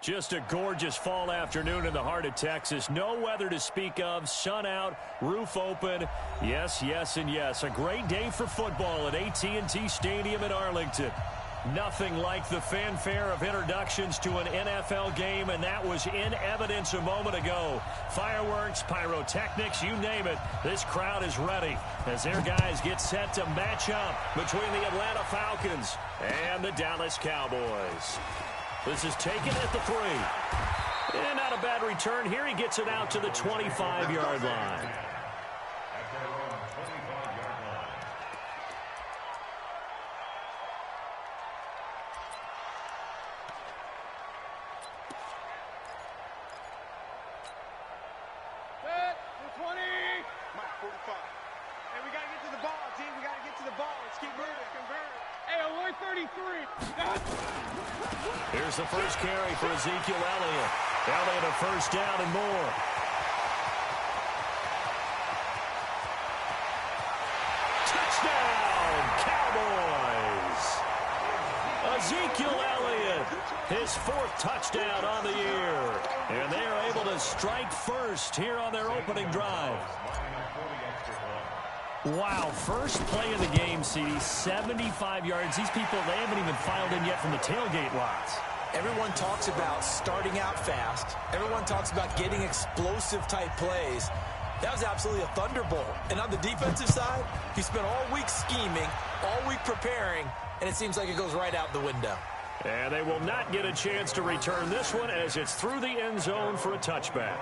Just a gorgeous fall afternoon in the heart of Texas. No weather to speak of. Sun out, roof open. Yes, yes, and yes. A great day for football at AT&T Stadium in Arlington. Nothing like the fanfare of introductions to an NFL game, and that was in evidence a moment ago. Fireworks, pyrotechnics, you name it. This crowd is ready as their guys get set to match up between the Atlanta Falcons and the Dallas Cowboys. This is taken at the 3. And not a bad return here. He gets it out to the 25-yard line. Here's the first carry for Ezekiel Elliott. Elliott a first down and more. Touchdown, Cowboys! Ezekiel Elliott, his 4th touchdown on the year. And they are able to strike first here on their opening drive. Wow, first play of the game, CD, 75 yards. These people, they haven't even filed in yet from the tailgate lots. Everyone talks about starting out fast. Everyone talks about getting explosive-type plays. That was absolutely a thunderbolt. And on the defensive side, he spent all week scheming, all week preparing, and it seems like it goes right out the window. And they will not get a chance to return this one as it's through the end zone for a touchback.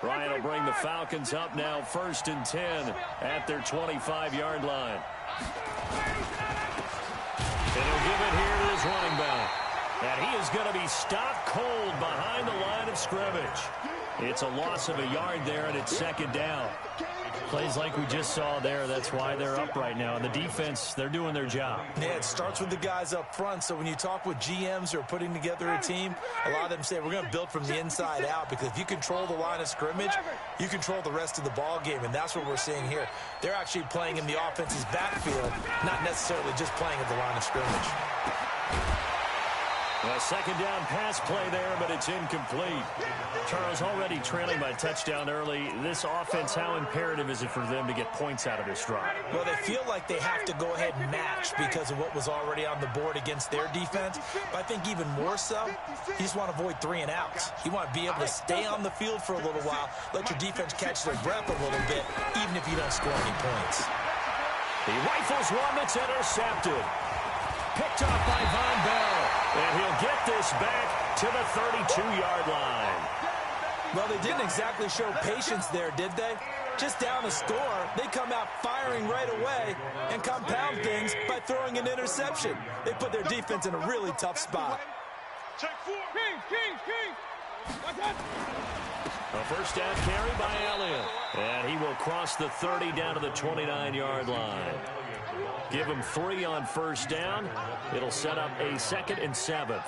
Ryan will bring the Falcons up now 1st and 10 at their 25-yard line. And he'll give it here to his running back. And he is going to be stopped cold behind the line of scrimmage. It's a loss of a yard there, and it's 2nd down. Plays like we just saw there. That's why they're up right now. And the defense, they're doing their job. Yeah, it starts with the guys up front. So when you talk with GMs who are putting together a team, a lot of them say we're going to build from the inside out, because if you control the line of scrimmage, you control the rest of the ball game, and that's what we're seeing here. They're actually playing in the offense's backfield, not necessarily just playing at the line of scrimmage. A 2nd down pass play there, but it's incomplete. Charles, already trailing by touchdown early. This offense, how imperative is it for them to get points out of this drive? Well, they feel like they have to go ahead and match because of what was already on the board against their defense. But I think even more so, you just want to avoid 3 and outs. You want to be able to stay on the field for a little while, let your defense catch their breath a little bit, even if you don't score any points. He rifles one that's intercepted. Picked off by Von Bell. And he'll get this back to the 32-yard line. Well, they didn't exactly show patience there, did they? Just down a score, they come out firing right away and compound things by throwing an interception. They put their defense in a really tough spot. A first down carry by Elliott. And he will cross the 30 down to the 29-yard line. Give him 3 on first down. It'll set up a 2nd and 7.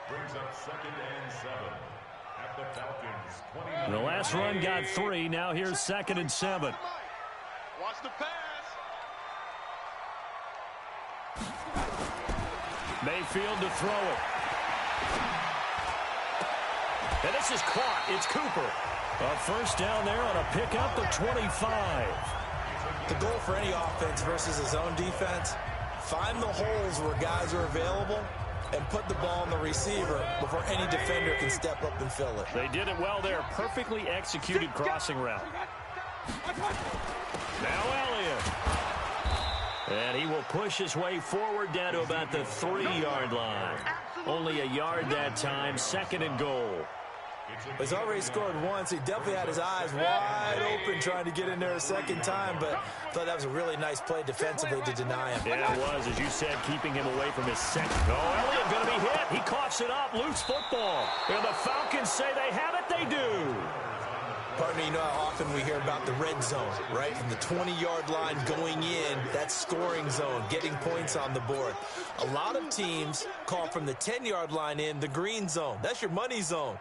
Brings up 2nd and 7 at the Falcons. The last run got 3. Now here's 2nd and 7. Watch the pass. Mayfield to throw it. And this is caught. It's Cooper. A first down there on a pickup of 25. The goal for any offense versus his own defense, find the holes where guys are available and put the ball on the receiver before any defender can step up and fill it. They did it well there. Perfectly executed crossing route. Now Elliott. And he will push his way forward down to about the 3-yard line. Only a yard that time. 2nd and goal. He's already scored once. He definitely had his eyes wide open trying to get in there a 2nd time, but I thought that was a really nice play defensively to deny him. Yeah, it was, as you said, keeping him away from his second. Oh, Elliott going to be hit. He coughs it up. Loose football. And the Falcons say they have it. They do. Partner, you know how often we hear about the red zone, right? From the 20-yard line going in, that scoring zone, getting points on the board. A lot of teams call from the 10-yard line in the green zone. That's your money zone.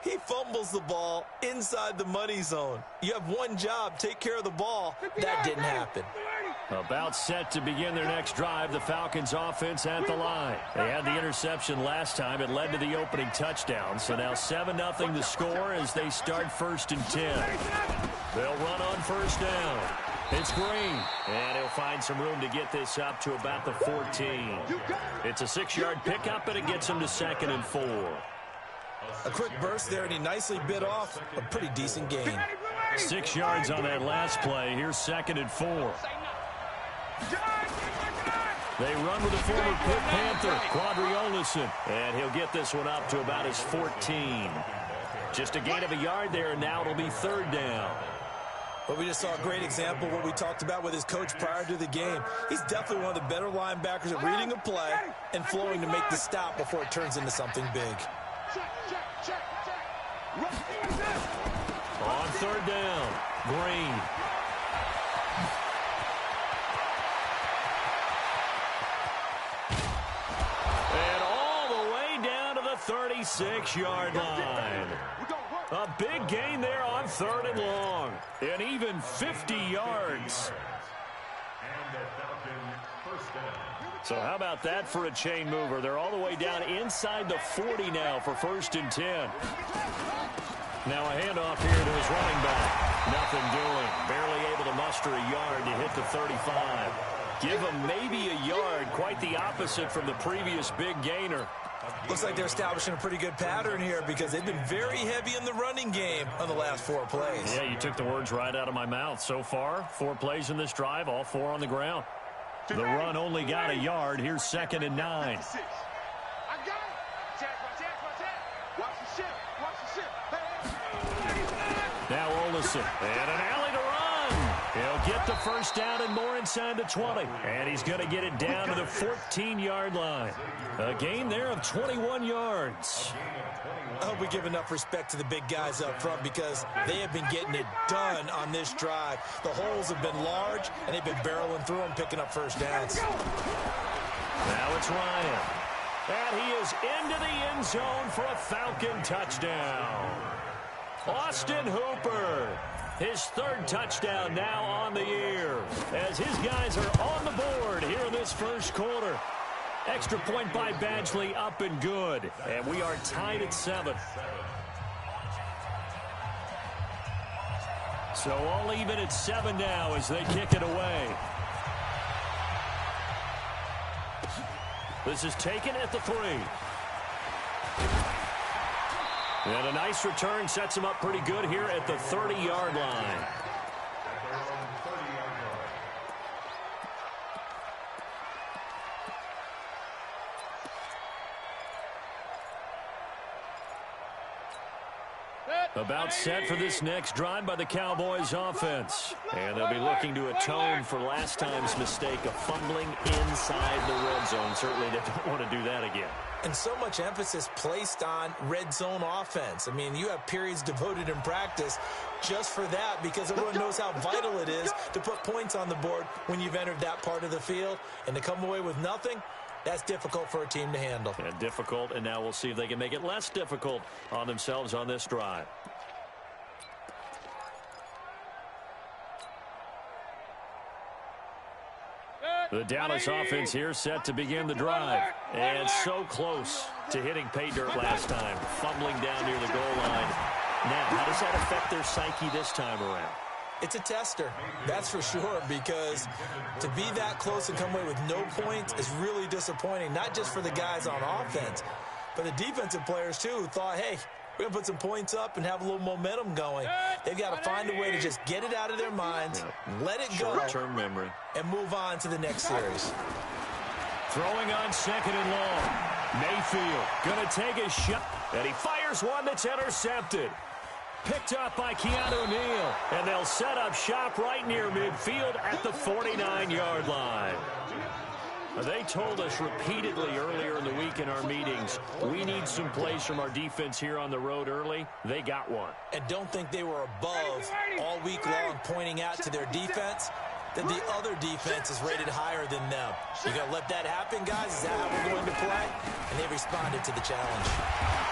He fumbles the ball inside the money zone. You have one job, take care of the ball. That didn't happen. About set to begin their next drive, the Falcons offense at the line. They had the interception last time. It led to the opening touchdown. So now 7-0 the score as they start 1st and 10. They'll run on 1st down. It's Green, and he'll find some room to get this up to about the 14. It's a 6-yard pickup, and it gets him to 2nd and 4. A quick burst there, and he nicely bit off a pretty decent gain. 6 yards on that last play. Here's 2nd and 4. They run with the former Pitt Panther, Quadriolison, and he'll get this one up to about his 14. Just a gain of a yard there, and now it'll be 3rd down. But we just saw a great example of what we talked about with his coach prior to the game. He's definitely one of the better linebackers at reading a play and flowing to make the stop before it turns into something big. On 3rd down, Green. And all the way down to the 36-yard line. A big gain there on 3rd and long. And even 50 yards. So how about that for a chain mover? They're all the way down inside the 40 now for 1st and 10. Now a handoff here to his running back. Nothing doing. Barely able to muster a yard to hit the 35. Give him maybe a yard. Quite the opposite from the previous big gainer. Looks like they're establishing a pretty good pattern here because they've been very heavy in the running game on the last 4 plays. Yeah, you took the words right out of my mouth. So far, 4 plays in this drive, all 4 on the ground. The run only got a yard. Here's 2nd and 9. Now Olison, and an alley to run. He'll get the 1st down and more inside the 20. And he's going to get it down to the 14-yard line. A gain there of 21 yards. I hope we give enough respect to the big guys up front because they have been getting it done on this drive. The holes have been large, and they've been barreling through them, picking up 1st downs. Now it's Ryan. And he is into the end zone for a Falcon touchdown. Austin Hooper, his 3rd touchdown now on the year as his guys are on the board here in this 1st quarter. Extra point by Badgley, up and good. And we are tied at 7. So all even at 7 now as they kick it away. This is taken at the 3. And a nice return sets him up pretty good here at the 30-yard line. About set for this next drive by the Cowboys offense. And they'll be looking to atone for last time's mistake of fumbling inside the red zone. Certainly they don't want to do that again. And so much emphasis placed on red zone offense. I mean, you have periods devoted in practice just for that because everyone knows how vital it is to put points on the board when you've entered that part of the field. And to come away with nothing, that's difficult for a team to handle. And difficult, and now we'll see if they can make it less difficult on themselves on this drive. The Dallas offense here set to begin the drive. And so close to hitting pay dirt last time. Fumbling down near the goal line. Now, how does that affect their psyche this time around? It's a tester, that's for sure, because to be that close and come away with no points is really disappointing, not just for the guys on offense, but the defensive players, too, who thought, hey, we're going to put some points up and have a little momentum going. They've got to find a way to just get it out of their minds, let it go, short-term memory, and move on to the next series. Throwing on 2nd and long. Mayfield going to take a shot, and he fires one that's intercepted. Picked up by Keanu Neal, and they'll set up shop right near midfield at the 49-yard line. They told us repeatedly earlier in the week in our meetings, we need some plays from our defense here on the road early. They got one. And don't think they were above all week long pointing out to their defense that the other defense is rated higher than them. You going to let that happen, guys? Is that how we're going to play? And they responded to the challenge.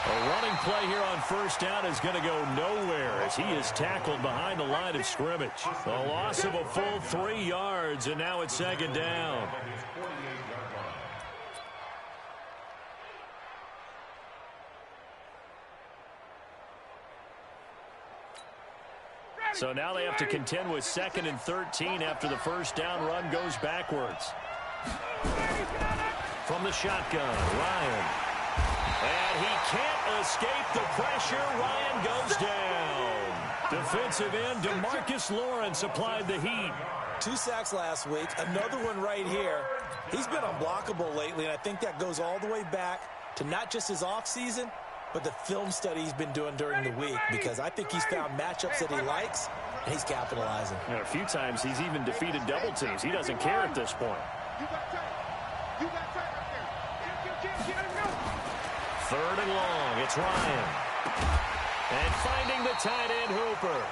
A running play here on first down is going to go nowhere as he is tackled behind the line of scrimmage. A loss of a full 3 yards, and now it's second down. So now they have to contend with 2nd and 13 after the first down run goes backwards. From the shotgun, Ryan. And he can't escape the pressure. Ryan goes down. Defensive end DeMarcus Lawrence applied the heat. 2 sacks last week, another one right here. He's been unblockable lately, and I think that goes all the way back to not just his offseason, but the film study he's been doing during the week, because I think he's found matchups that he likes, and he's capitalizing. And a few times he's even defeated double teams. He doesn't care at this point. Third and long, it's Ryan. And finding the tight end Hooper.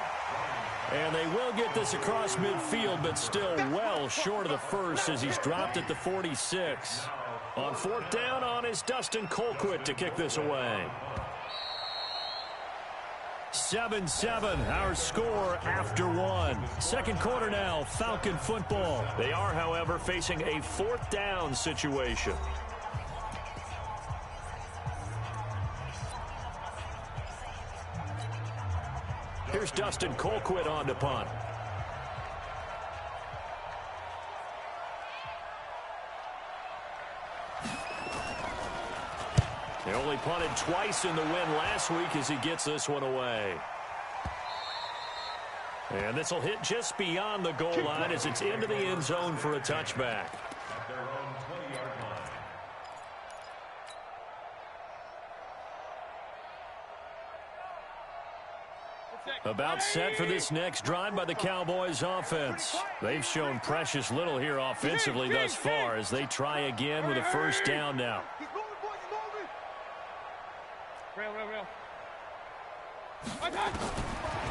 And they will get this across midfield, but still well short of the first as he's dropped at the 46. On 4th down on is Dustin Colquitt to kick this away. 7-7, our score after 1. Second quarter now, Falcon football. They are, however, facing a 4th down situation. Here's Dustin Colquitt on to punt. They only punted twice in the win last week as he gets this one away. And this will hit just beyond the goal line as it's into the end zone for a touchback. About set for this next drive by the Cowboys offense. They've shown precious little here offensively thus far as they try again with a first down now.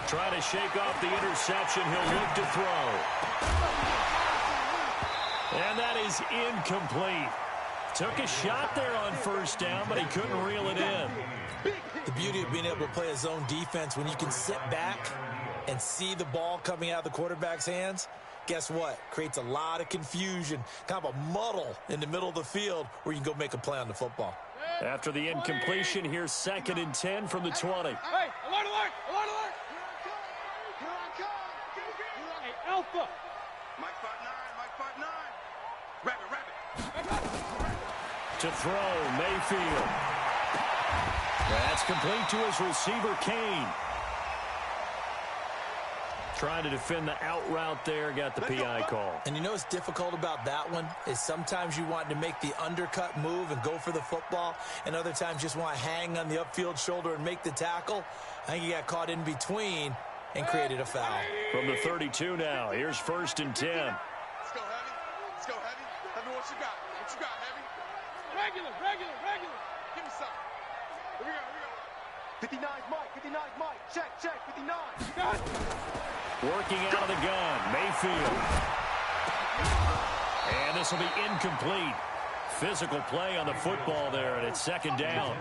Try to shake off the interception. He'll look to throw. And that is incomplete. Took a shot there on first down, but he couldn't reel it in. The beauty of being able to play a zone defense when you can sit back and see the ball coming out of the quarterback's hands, guess what? Creates a lot of confusion, kind of a muddle in the middle of the field where you can go make a play on the football. After the incompletion, here's 2nd and 10 from the 20. Hey, alert, alert, alert, alert. Here I come. Hey, Alpha. Mike 5'9", Mike 5'9". Rabbit. To throw, Mayfield. That's complete to his receiver, Kane. Trying to defend the out route there, got the PI call. And you know what's difficult about that one is sometimes you want to make the undercut move and go for the football, and other times just want to hang on the upfield shoulder and make the tackle. I think he got caught in between and created a foul. From the 32 now, here's 1st and 10. Let's go heavy. Let's go heavy. Tell me what you got. What you got, heavy? Regular. Give me some. Here we go. 59's Mike. Check, 59. Working out of the gun, Mayfield. And this will be incomplete. Physical play on the football there, and it's 2nd down.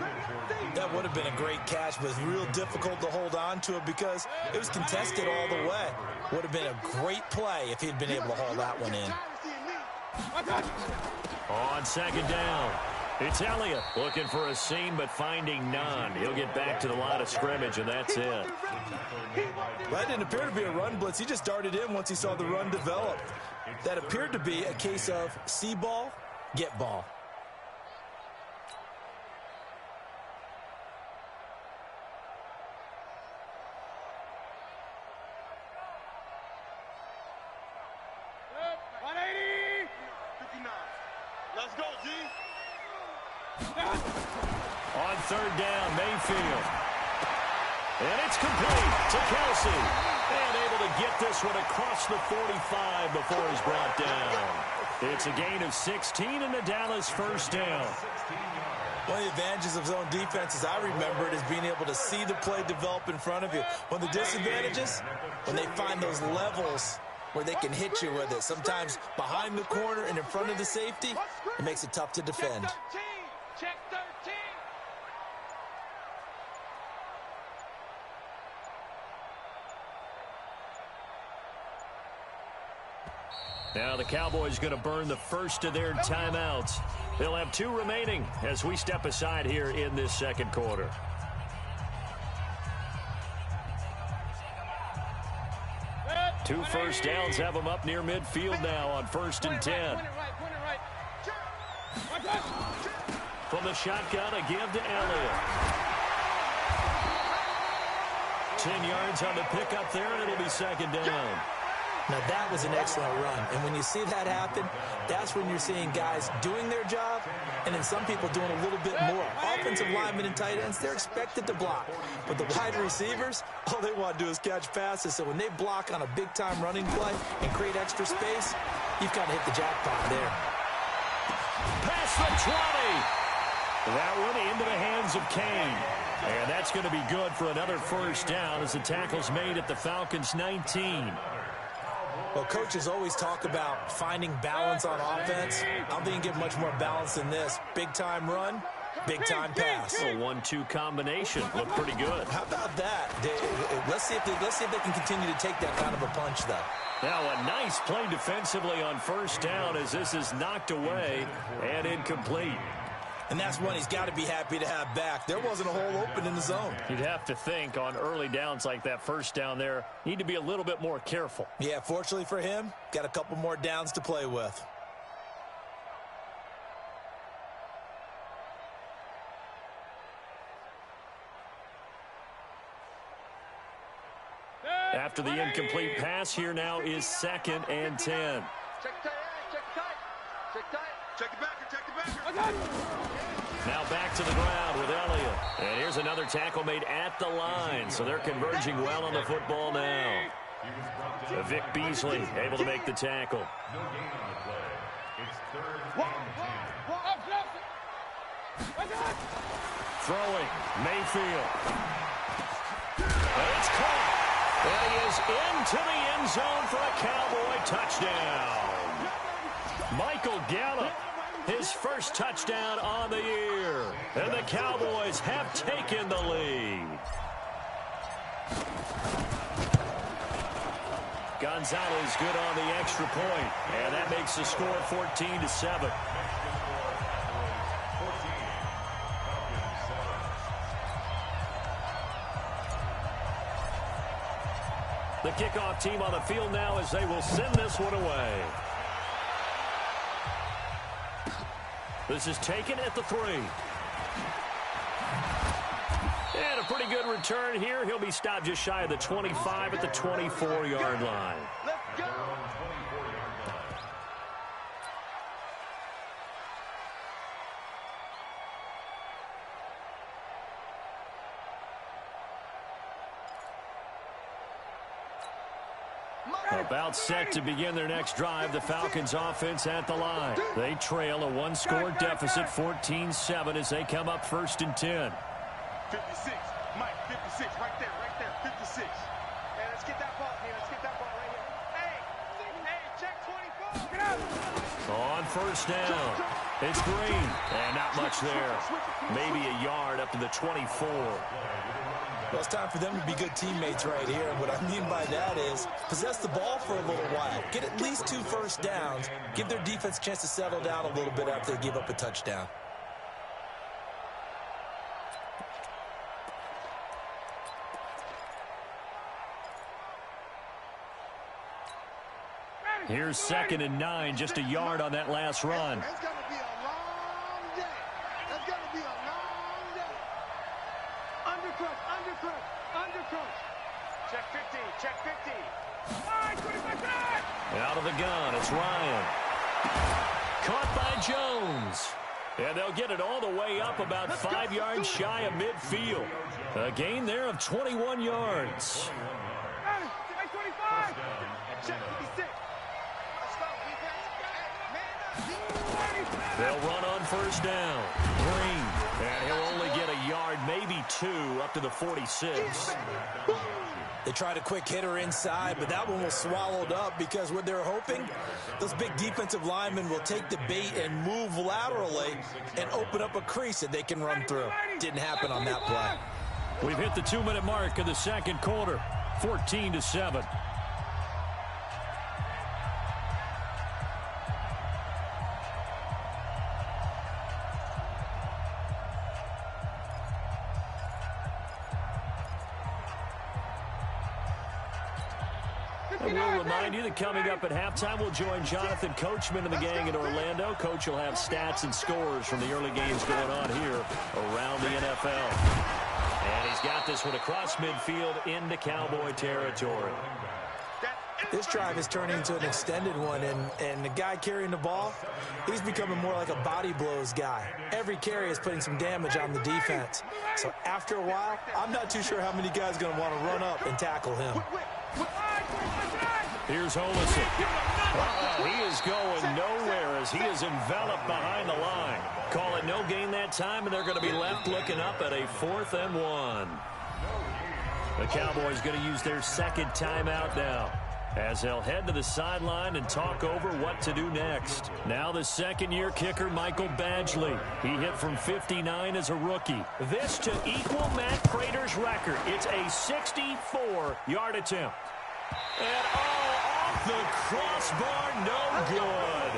That would have been a great catch, but it's real difficult to hold on to it because it was contested all the way. Would have been a great play if he'd been able to haul that one in. On 2nd down, it's Elliott looking for a seam but finding none. He'll get back to the line of scrimmage, and that's it. That didn't appear to be a run blitz. He just darted in once he saw the run develop. That appeared to be a case of see ball, get ball. Let's go, G. On 3rd down, Mayfield. And it's complete to Kelsey. And able to get this one across the 45 before he's brought down. It's a gain of 16 and the Dallas first down. One of the advantages of zone defense, as I remember it, is being able to see the play develop in front of you. One of the disadvantages, when they find those levels where they can hit you with it. Sometimes behind the corner and in front of the safety, it makes it tough to defend. Check 13. Now the Cowboys going to burn the first of their timeouts. They'll have 2 remaining as we step aside here in this second quarter. Two first downs have them up near midfield now on 1st and 10. From the shotgun, a give to Elliott. 10 yards on the pickup there, and it'll be 2nd down. Now, that was an excellent run. And when you see that happen, that's when you're seeing guys doing their job and then some people doing a little bit more. Offensive linemen and tight ends, they're expected to block. But the wide receivers, all they want to do is catch passes. So when they block on a big-time running play and create extra space, you've got to hit the jackpot there. Past the 20. That one into the hands of Kane. And that's going to be good for another first down as the tackle's made at the Falcons' 19. Well, coaches always talk about finding balance on offense. I don't think you get much more balance than this. Big-time run, big-time pass. A 1-2 combination. Looked pretty good. How about that? Let's see if they can continue to take that kind of a punch, though. Now a nice play defensively on 1st down as this is knocked away and incomplete. And that's one he's got to be happy to have back. There wasn't a hole open in the zone. You'd have to think on early downs like that 1st down there, need to be a little bit more careful. Yeah, fortunately for him, got a couple more downs to play with. After the incomplete pass, here now is 2nd and 10. Check tight, check tight, check tight. Check it back, check it back. Now back to the ground with Elliott. And here's another tackle made at the line. So they're converging well on the football now. Vic Beasley able to make the tackle. No gain on the play. It's 3rd and 10. Throwing, Mayfield. And it's caught. And he is into the end zone for a Cowboy touchdown. Michael Gallup, his first touchdown on the year. And the Cowboys have taken the lead. Gonzalez good on the extra point, and that makes the score 14-7. The kickoff team on the field now as they will send this one away. This is taken at the 3. And a pretty good return here. He'll be stopped just shy of the 25 at the 24-yard line. Let's go. About set to begin their next drive, the Falcons offense at the line. They trail a 1-score deficit, 14-7, as they come up 1st and 10. 56, Mike, 56, right there, 56. Hey, let's get that ball here. Let's get that ball right here. Hey, check 24. Get out. On 1st down, it's Green, and not much there. Maybe a yard up to the 24. Well, it's time for them to be good teammates right here. And what I mean by that is possess the ball for a little while. Get at least 2 first downs. Give their defense a chance to settle down a little bit after they give up a touchdown. Here's 2nd and 9, just a yard on that last run. It's going to be a long day. It's going to be a long day. Undercrush. Check 50, check 50. All right, 25. Out of the gun, it's Ryan. Caught by Jones. And they'll get it all the way up about 5 yards shy of midfield. A gain there of 21 yards. Hey, 25. Check 56. Let's go, defense. Man They'll run on first down. Green. And he'll only get a yard, maybe 2, up to the 46. They tried a quick hitter inside, but that one was swallowed up because what they're hoping, those big defensive linemen will take the bait and move laterally and open up a crease that they can run through. Didn't happen on that play. We've hit the 2-minute mark of the second quarter, 14-7. And we'll remind you that coming up at halftime, we'll join Jonathan Coachman and the gang in Orlando. Coach will have stats and scores from the early games going on here around the NFL. And he's got this one across midfield into Cowboy territory. This drive is turning into an extended one, and the guy carrying the ball, he's becoming more like a body blows guy. Every carry is putting some damage on the defense. So after a while, I'm not too sure how many guys are going to want to run up and tackle him. Here's Olison. He is going nowhere as he is enveloped behind the line. Call it no gain that time, and they're going to be left looking up at a 4th and 1. The Cowboys going to use their second timeout now, as they'll head to the sideline and talk over what to do next. Now the second-year kicker, Michael Badgley. He hit from 59 as a rookie. This to equal Matt Prater's record. It's a 64-yard attempt. And off the crossbar, no good.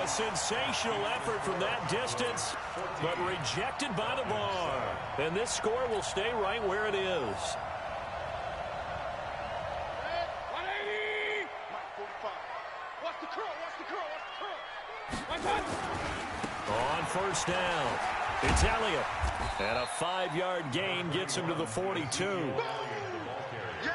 A sensational effort from that distance, but rejected by the bar. And this score will stay right where it is. On first down, it's Elliott. And a 5-yard gain gets him to the 42.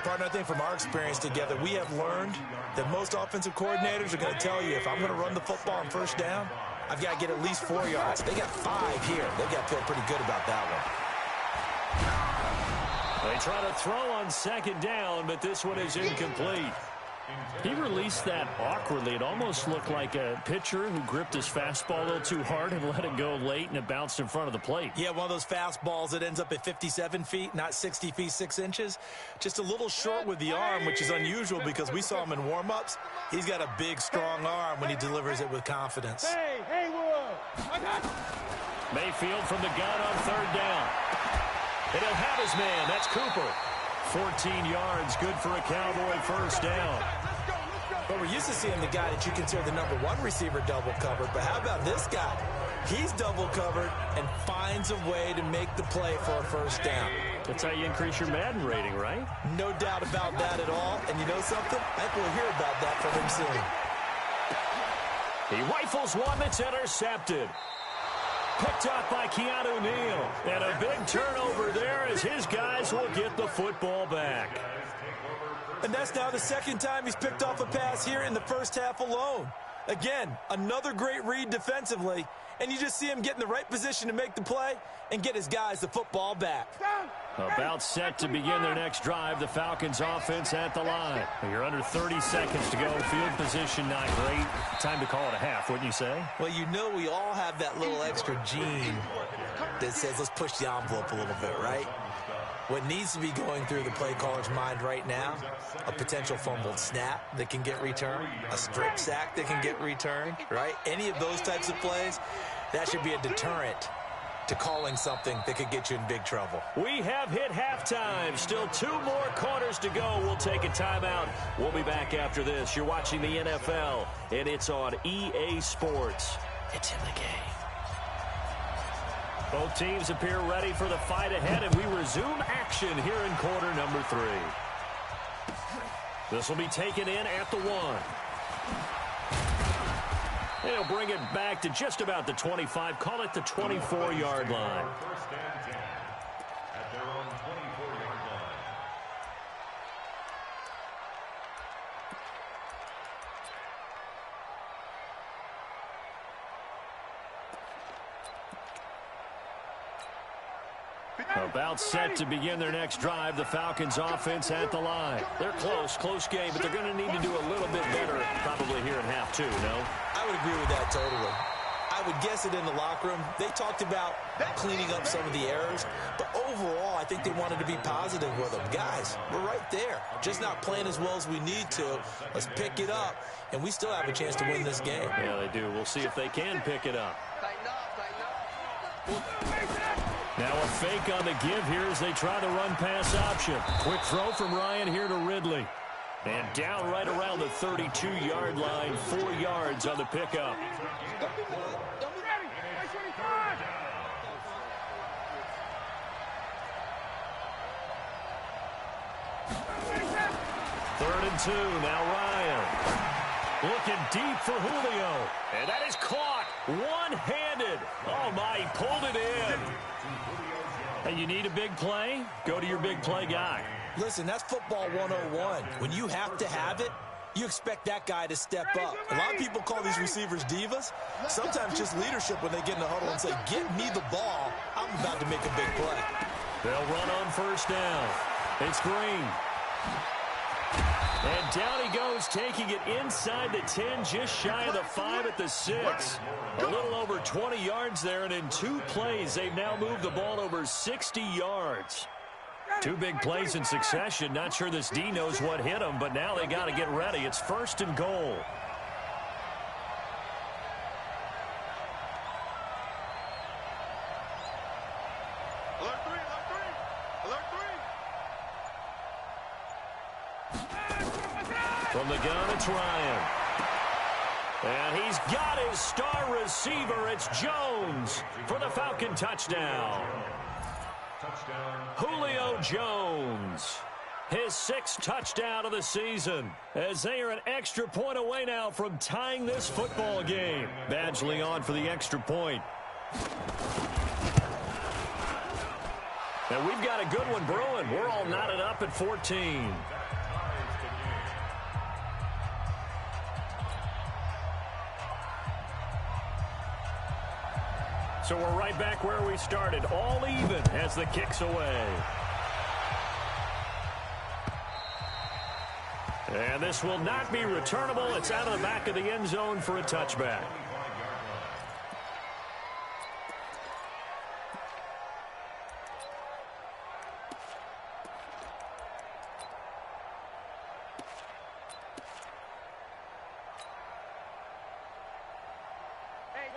Partner, I think from our experience together, we have learned that most offensive coordinators are going to tell you, if I'm going to run the football on first down, I've got to get at least 4 yards. They got 5 here. They've got to feel pretty good about that one. They try to throw on second down, but this one is incomplete. He released that awkwardly. It almost looked like a pitcher who gripped his fastball a little too hard and let it go late, and it bounced in front of the plate. Yeah, one of those fastballs that ends up at 57 feet, not 60 feet, 6 inches. Just a little short with the arm, which is unusual because we saw him in warm-ups. He's got a big, strong arm when he delivers it with confidence. Hey, Mayfield from the gun on third down. And he'll have his man. That's Cooper. 14 yards, good for a Cowboy first down. But we're used to seeing the guy that you consider the #1 receiver double covered. But how about this guy? He's double covered and finds a way to make the play for a first down. That's how you increase your Madden rating, right? No doubt about that at all. And you know something? I think we'll hear about that from him soon. He rifles one that's intercepted. Picked up by Keanu Neal. And a big turnover there as his guys will get the football back. And that's now the second time he's picked off a pass here in the first half alone. Again, another great read defensively. And you just see him get in the right position to make the play and get his guys the football back. About set to begin their next drive. The Falcons offense at the line. You're under 30 seconds to go. Field position not great. Time to call it a half, wouldn't you say? Well, you know we all have that little extra gene that says let's push the envelope a little bit, right? What needs to be going through the play caller's mind right now, a potential fumbled snap that can get returned, a strip sack that can get returned, right? Any of those types of plays, that should be a deterrent to calling something that could get you in big trouble. We have hit halftime. Still 2 more quarters to go. We'll take a timeout. We'll be back after this. You're watching the NFL, and it's on EA Sports. It's in the game. Both teams appear ready for the fight ahead, and we resume action here in quarter number 3. This will be taken in at the 1. They'll bring it back to just about the 25. Call it the 24-yard line. First and 10 at their own 24-yard line. About set to begin their next drive. The Falcons offense at the line. They're close game, but they're going to need to do a little bit better probably here in half 2, no? I would agree with that totally. I would guess it in the locker room. They talked about cleaning up some of the errors, but overall, I think they wanted to be positive with them. Guys, we're right there. Just not playing as well as we need to. Let's pick it up, and we still have a chance to win this game. Yeah, they do. We'll see if they can pick it up. Tighten up, tighten up. Now a fake on the give here as they try the run-pass option. Quick throw from Ryan here to Ridley. And down right around the 32-yard line, 4 yards on the pickup. Third and 2, now Ryan. Looking deep for Julio. And that is caught one-handed. Oh, my, he pulled it in. Hey, you need a big play? Go to your big play guy. Listen, that's football 101. When you have to have it, you expect that guy to step up. A lot of people call these receivers divas. Sometimes just leadership when they get in the huddle and say, get me the ball. I'm about to make a big play. They'll run on first down. It's Green. And down he goes, taking it inside the 10, just shy of the 5 at the 6. A little over 20 yards there, and in 2 plays, they've now moved the ball over 60 yards. 2 big plays in succession. Not sure this D knows what hit him, but now they got to get ready. It's first and goal. Alert 3, alert 3, alert 3. From the gun, it's Ryan. And he's got his star receiver. It's Jones for the Falcon touchdown. Julio Jones, his 6th touchdown of the season, as they are an extra point away now from tying this football game. Badgley on for the extra point. And we've got a good one brewing. We're all knotted up at 14. So we're right back where we started, all even as the kick's away. And this will not be returnable. It's out of the back of the end zone for a touchback.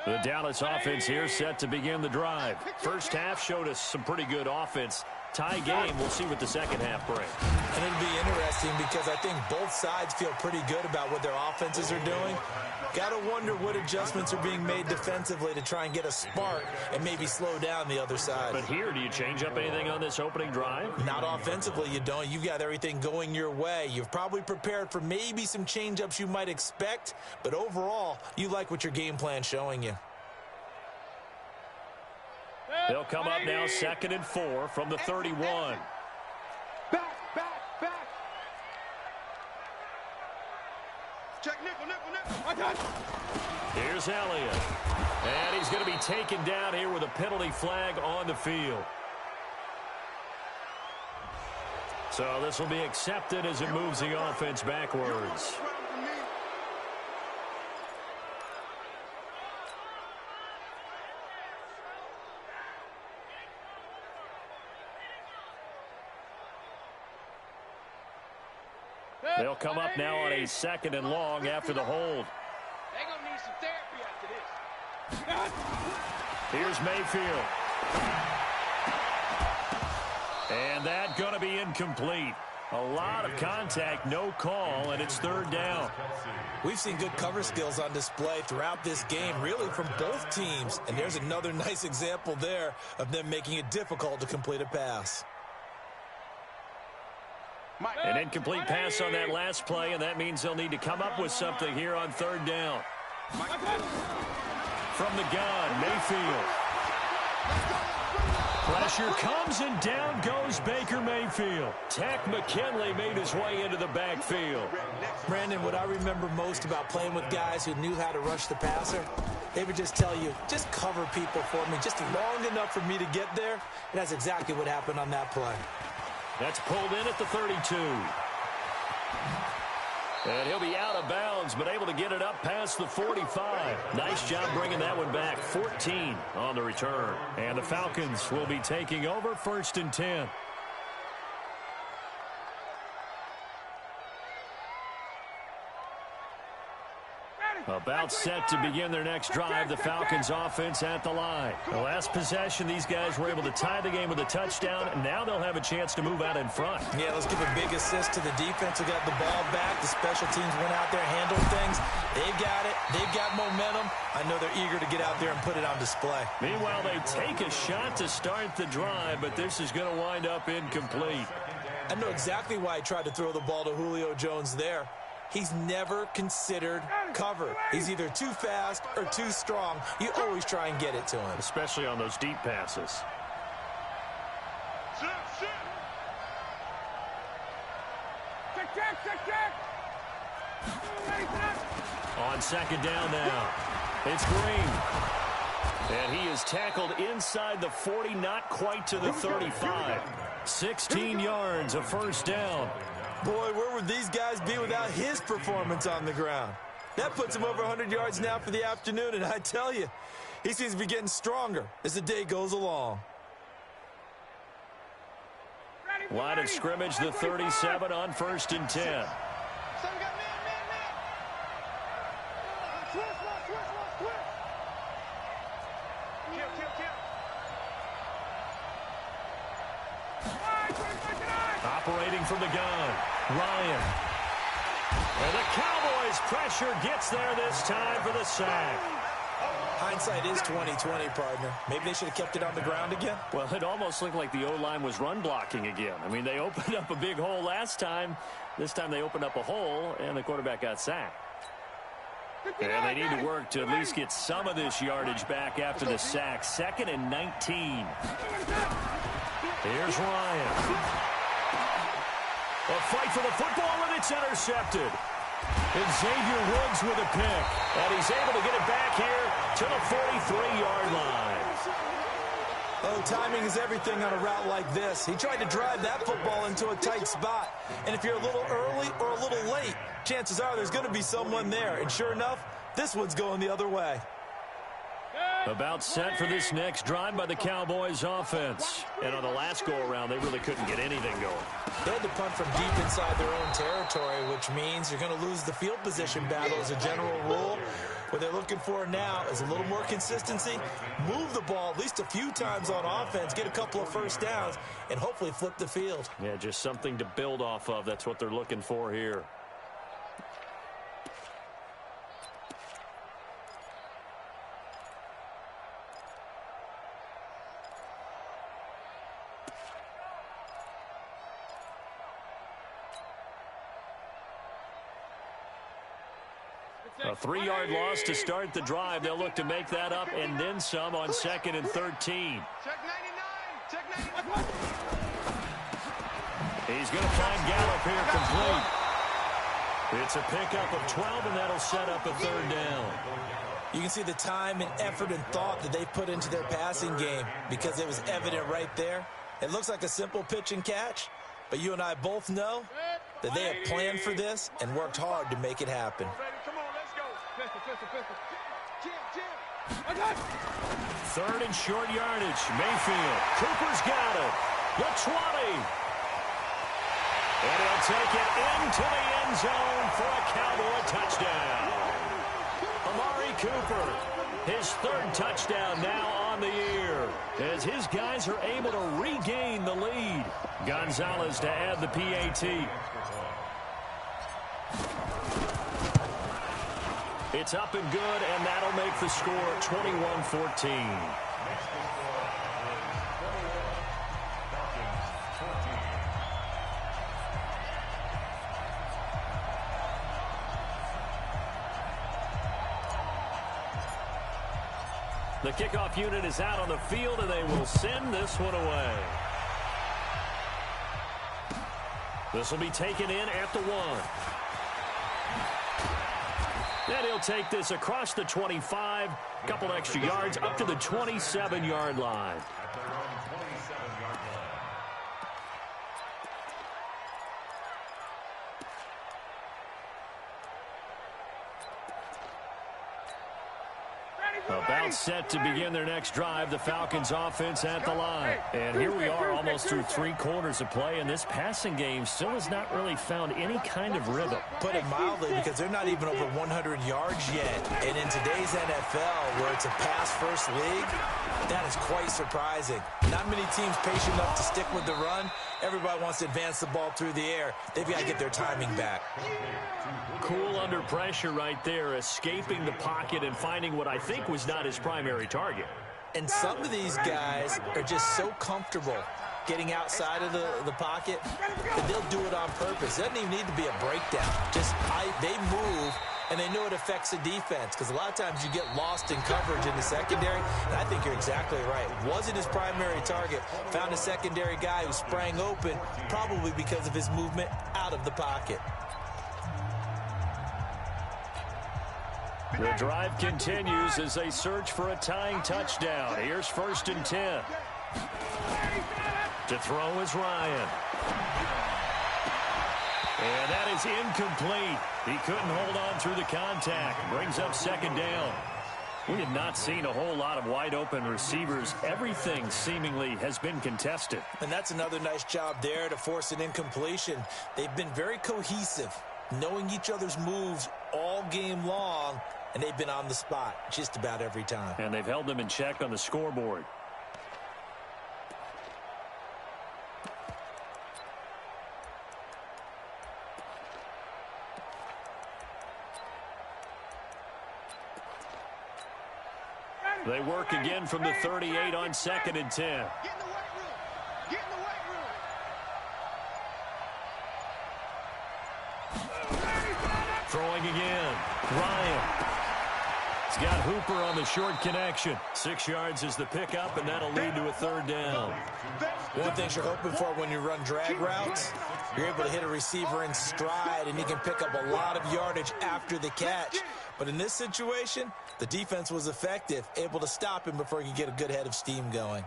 The Dallas offense here set to begin the drive. First half showed us some pretty good offense. Tie game. We'll see what the second half brings. And it'll be interesting because I think both sides feel pretty good about what their offenses are doing. Got to wonder what adjustments are being made defensively to try and get a spark and maybe slow down the other side. But here, do you change up anything on this opening drive? Not offensively, you don't. You've got everything going your way. You've probably prepared for maybe some change-ups you might expect, but overall, you like what your game plan's showing you. They'll come up now 2nd and 4 from the 31. Back. Check nickel. Here's Elliott. And he's going to be taken down here with a penalty flag on the field. So this will be accepted as it moves the offense backwards. They'll come up now on a 2nd and long after the hold. They're going to need some therapy after this. Here's Mayfield. And that going to be incomplete. A lot of contact, no call, and it's 3rd down. We've seen good cover skills on display throughout this game, really from both teams. And there's another nice example there of them making it difficult to complete a pass. An incomplete pass on that last play, and that means they'll need to come up with something here on 3rd down. From the gun, Mayfield. Pressure comes, and down goes Baker Mayfield. Tack McKinley made his way into the backfield. Brandon, what I remember most about playing with guys who knew how to rush the passer, they would just tell you, just cover people for me, just long enough for me to get there. And that's exactly what happened on that play. That's pulled in at the 32. And he'll be out of bounds, but able to get it up past the 45. Nice job bringing that one back. 14 on the return. And the Falcons will be taking over 1st and 10. About set to begin their next drive, the Falcons offense at the line. The last possession, these guys were able to tie the game with a touchdown, and now they'll have a chance to move out in front. Yeah, let's give a big assist to the defense who got the ball back. The special teams went out there, handled things. They've got it. They've got momentum. I know they're eager to get out there and put it on display. Meanwhile, they take a shot to start the drive, but this is going to wind up incomplete. I know exactly why he tried to throw the ball to Julio Jones there. He's never considered cover. He's either too fast or too strong. You always try and get it to him. Especially on those deep passes. On 2nd down now, it's Green. And he is tackled inside the 40, not quite to the 35. 16 yards, a 1st down. Boy, where would these guys be without his performance on the ground? That puts him over 100 yards now for the afternoon, and I tell you, he seems to be getting stronger as the day goes along. Line of scrimmage, the 37 on 1st and 10. Operating from the gun, Ryan. And the Cowboys pressure gets there this time for the sack. Hindsight is 20/20, partner. Maybe they should have kept it on the ground again. Well, it almost looked like the O-line was run blocking again. I mean, they opened up a big hole last time. This time they opened up a hole, and the quarterback got sacked. And they need to work to at least get some of this yardage back after the sack. 2nd and 19. Here's Ryan. A fight for the football, and it's intercepted. And Xavier Woods with a pick. And he's able to get it back here to the 43-yard line. Oh, timing is everything on a route like this. He tried to drive that football into a tight spot. And if you're a little early or a little late, chances are there's going to be someone there. And sure enough, this one's going the other way. About set for this next drive by the Cowboys offense. And on the last go-around, they really couldn't get anything going. They had to punt from deep inside their own territory, which means you're going to lose the field position battle as a general rule. What they're looking for now is a little more consistency, move the ball at least a few times on offense, get a couple of 1st downs, and hopefully flip the field. Yeah, just something to build off of. That's what they're looking for here. A 3-yard loss to start the drive. They'll look to make that up and then some on 2nd and 13. Check 99. Check 99. He's going to find Gallup here complete. It's a pickup of 12, and that'll set up a 3rd down. You can see the time and effort and thought that they put into their passing game because it was evident right there. It looks like a simple pitch and catch, but you and I both know that they have planned for this and worked hard to make it happen. Come on, let's go. Pistol. Jim. 3rd and short yardage. Mayfield. Cooper's got it. The 20. And he'll take it into the end zone for a Cowboy touchdown. Amari Cooper, his 3rd touchdown now on the year, as his guys are able to regain the lead. Gonzalez to add the PAT. It's up and good, and that'll make the score 21-14. The kickoff unit is out on the field, and they will send this one away. This will be taken in at the 1. And he'll take this across the 25, couple extra yards, up to the 27-yard line. About set to begin their next drive, the Falcons offense at the line. And here we are almost through 3 quarters of play, and this passing game still has not really found any kind of rhythm. Put it mildly, because they're not even over 100 yards yet. And in today's NFL, where it's a pass-first league, that is quite surprising. Not many teams patient enough to stick with the run. Everybody wants to advance the ball through the air. They've got to get their timing back. Cool under pressure right there, escaping the pocket and finding what I think was not his primary target. And some of these guys are just so comfortable getting outside of the pocket that they'll do it on purpose. It doesn't even need to be a breakdown. They move, and they know it affects the defense, because a lot of times you get lost in coverage in the secondary, and I think you're exactly right. Wasn't his primary target. Found a secondary guy who sprang open, probably because of his movement out of the pocket. The drive continues as they search for a tying touchdown. Here's 1st and 10. To throw is Ryan. And that is incomplete. He couldn't hold on through the contact. Brings up 2nd down. We have not seen a whole lot of wide-open receivers. Everything seemingly has been contested. And that's another nice job there to force an incompletion. They've been very cohesive, knowing each other's moves all game long, and they've been on the spot just about every time. And they've held them in check on the scoreboard. They work again from the 38 on 2nd and 10. Get in the weight room. Get in the weight room. Throwing again. Ryan. He's got Hooper on the short connection. 6 yards is the pickup, and that'll lead to a 3rd down. One thing you're hoping for when you run drag routes, you're able to hit a receiver in stride, and he can pick up a lot of yardage after the catch. But in this situation, the defense was effective, able to stop him before he could get a good head of steam going.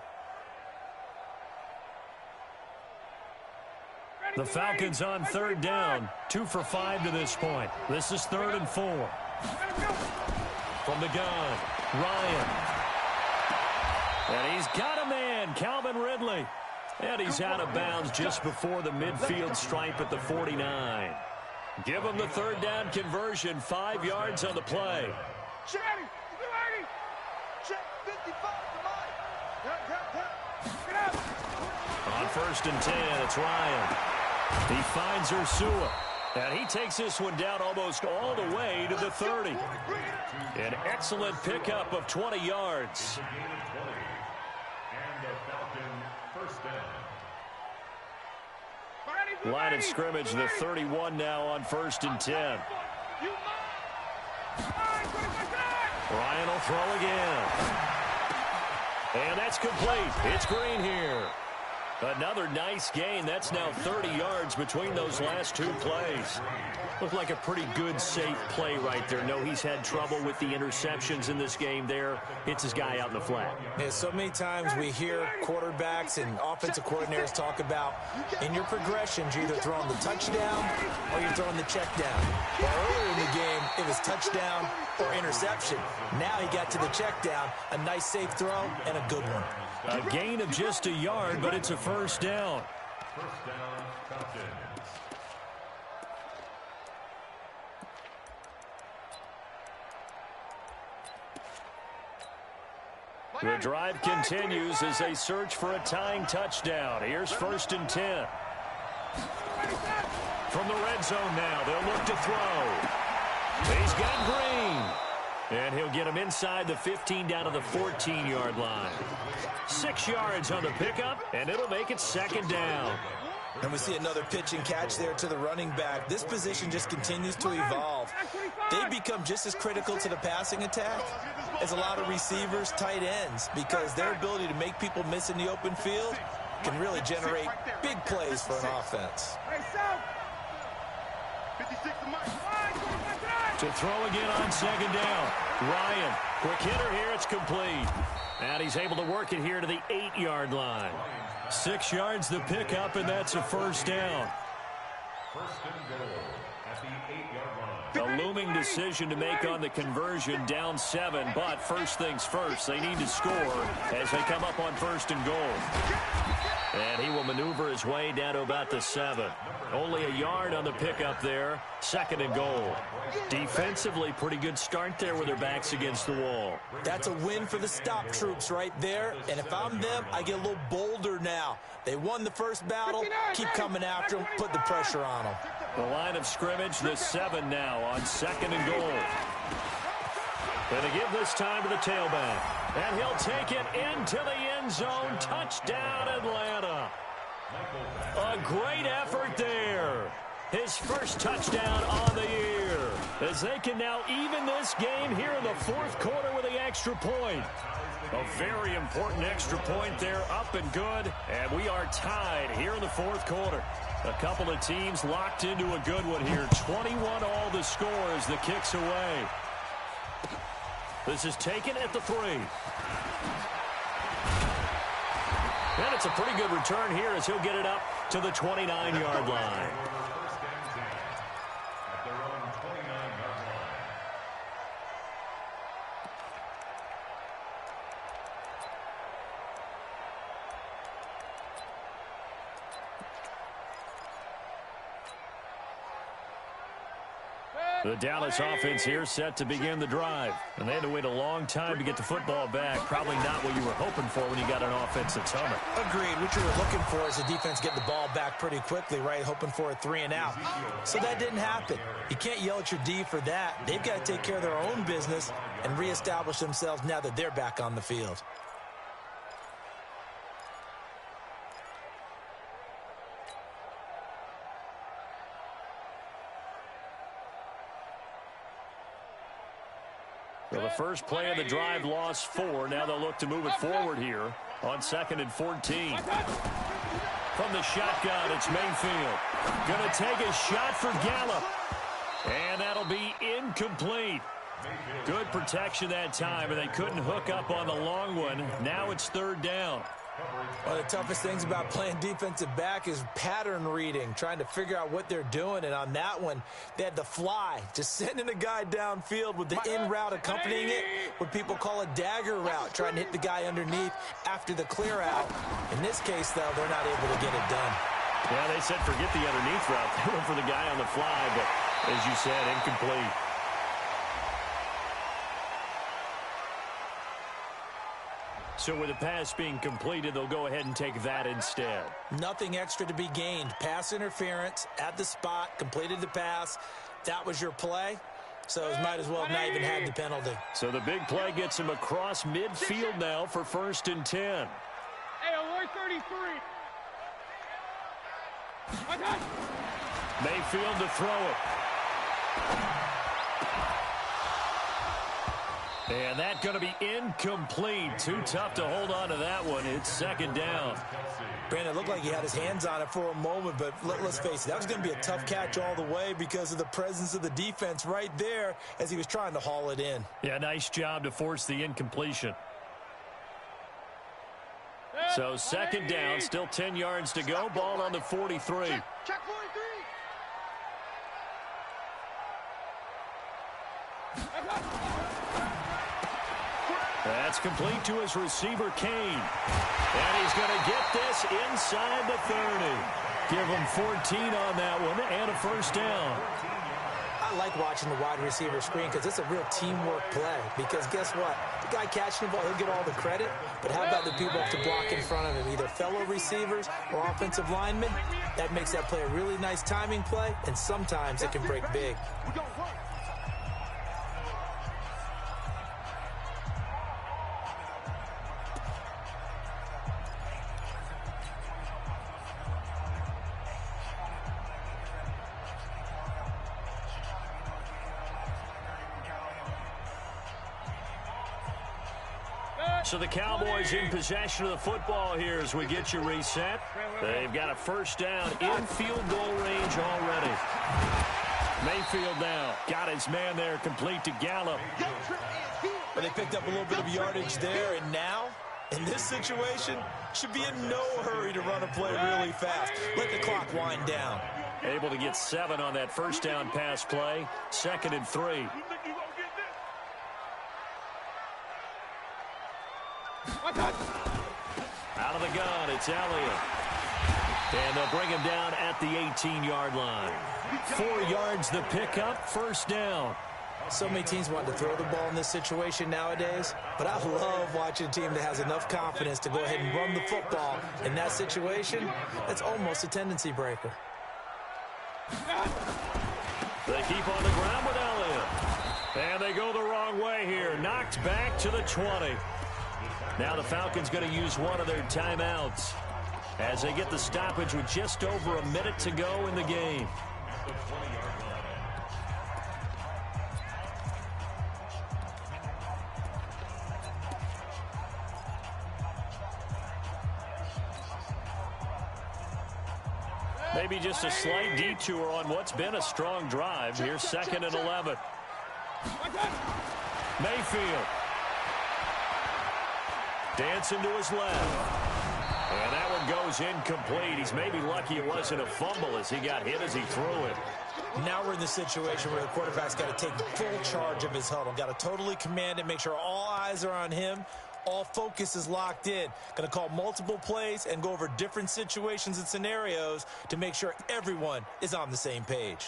The Falcons on 3rd down. 2 for 5 to this point. This is 3rd and 4. From the gun, Ryan. And he's got a man, Calvin Ridley. And he's out of bounds just before the midfield stripe at the 49. Give him the 3rd down conversion, 5 yards on the play. Check 55 to mine. On 1st and 10, it's Ryan. He finds Ursua. And he takes this one down almost all the way to the 30. An excellent pickup of 20 yards. And the Falcon 1st down. Line of scrimmage, the 31 now on 1st and 10. Ryan will throw again. And that's complete. It's Green here. Another nice gain. That's now 30 yards between those last 2 plays. Looked like a pretty good, safe play right there. No, he's had trouble with the interceptions in this game there. Hits his guy out in the flat. Yeah, so many times we hear quarterbacks and offensive coordinators talk about in your progressions, you're either throwing the touchdown or you're throwing the check down. Well, earlier in the game, it was touchdown or interception. Now he got to the check down, a nice safe throw, and a good one. A gain of just a yard, but it's a 1st down. 1st down, Falcons. The drive continues as they search for a tying touchdown. Here's 1st and 10. From the red zone now, they'll look to throw. He's got Green. And he'll get him inside the 15 down to the 14-yard line. 6 yards on the pickup, and it'll make it 2nd down. And we see another pitch and catch there to the running back. This position just continues to evolve. They become just as critical to the passing attack as a lot of receivers, tight ends, because their ability to make people miss in the open field can really generate big plays for an offense. To throw again on 2nd down. Ryan, quick hitter here, it's complete. And he's able to work it here to the 8-yard line. 6 yards the pickup, and that's a 1st down. 1st and goal at the 8-yard line. A looming decision to make on the conversion, down 7. But first things first, they need to score as they come up on 1st and goal. And he will maneuver his way down to about the 7. Only a yard on the pickup there. 2nd and goal. Defensively, pretty good start there with their backs against the wall. That's a win for the stop troops right there. And if I'm them, I get a little bolder now. They won the first battle. Keep coming after them. Put the pressure on them. The line of scrimmage, the 7 now on 2nd and goal. And they give this time to the tailback. And he'll take it into the end zone. Touchdown, Atlanta. A great effort there. His first touchdown on the year. As they can now even this game here in the 4th quarter with the extra point. A very important extra point there, up and good. And we are tied here in the 4th quarter. A couple of teams locked into a good one here. 21 all the score as the kick's away. This is taken at the 3. And it's a pretty good return here as he'll get it up to the 29-yard line. The Dallas offense here set to begin the drive. And they had to wait a long time to get the football back. Probably not what you were hoping for when you got an offense that's humming. Agreed. What you were looking for is the defense getting the ball back pretty quickly, right? Hoping for a 3 and out. So that didn't happen. You can't yell at your D for that. They've got to take care of their own business and reestablish themselves now that they're back on the field. So the first play of the drive lost 4. Now they'll look to move it forward here on 2nd and 14. From the shotgun, it's Mayfield. Going to take a shot for Gallup. And that'll be incomplete. Good protection that time, and they couldn't hook up on the long one. Now it's 3rd down. One of the toughest things about playing defensive back is pattern reading, trying to figure out what they're doing. And on that one, they had the fly, just sending a guy downfield with the in route accompanying it, what people call a dagger route, trying to hit the guy underneath after the clear out. In this case, though, they're not able to get it done. Yeah, they said forget the underneath route. They went for the guy on the fly, but as you said, incomplete. So with the pass being completed, they'll go ahead and take that instead. Nothing extra to be gained. Pass interference at the spot, completed the pass. That was your play, so it might as well have not even had the penalty. So the big play gets him across midfield now for 1st and 10. Hey, alert 33. Mayfield to throw it. And that's going to be incomplete. Too tough to hold on to that one. It's 2nd down. Brandon, it looked like he had his hands on it for a moment, but let's face it, that was going to be a tough catch all the way because of the presence of the defense right there as he was trying to haul it in. Yeah, nice job to force the incompletion. So 2nd down, still 10 yards to go. Ball on the 43. Check 43. That's complete to his receiver, Kane. And he's going to get this inside the 30. Give him 14 on that one and a 1st down. I like watching the wide receiver screen because it's a real teamwork play. Because guess what? The guy catching the ball, he'll get all the credit. But how about the people have to block in front of him, either fellow receivers or offensive linemen? That makes that play a really nice timing play, and sometimes it can break big. So the Cowboys in possession of the football here as we get you reset. They've got a 1st down in field goal range already. Mayfield now got his man there, complete to Gallup. But they picked up a little bit of yardage there, and now, in this situation, should be in no hurry to run a play really fast. Let the clock wind down. Able to get 7 on that first down pass play. 2nd and 3. Out of the gun, it's Elliott. And they'll bring him down at the 18-yard line. 4 yards the pickup, first down. So many teams want to throw the ball in this situation nowadays, but I love watching a team that has enough confidence to go ahead and run the football. In that situation, that's almost a tendency breaker. They keep on the ground with Elliott. And they go the wrong way here. Knocked back to the 20. Now the Falcons going to use one of their timeouts as they get the stoppage with just over a minute to go in the game. Maybe just a slight detour on what's been a strong drive. Here's 2nd and 11. Mayfield. Dancing to his left. And that one goes incomplete. He's maybe lucky it wasn't a fumble as he got hit as he threw it. Now we're in the situation where the quarterback's got to take full charge of his huddle. Got to totally command it, make sure all eyes are on him. All focus is locked in. Going to call multiple plays and go over different situations and scenarios to make sure everyone is on the same page.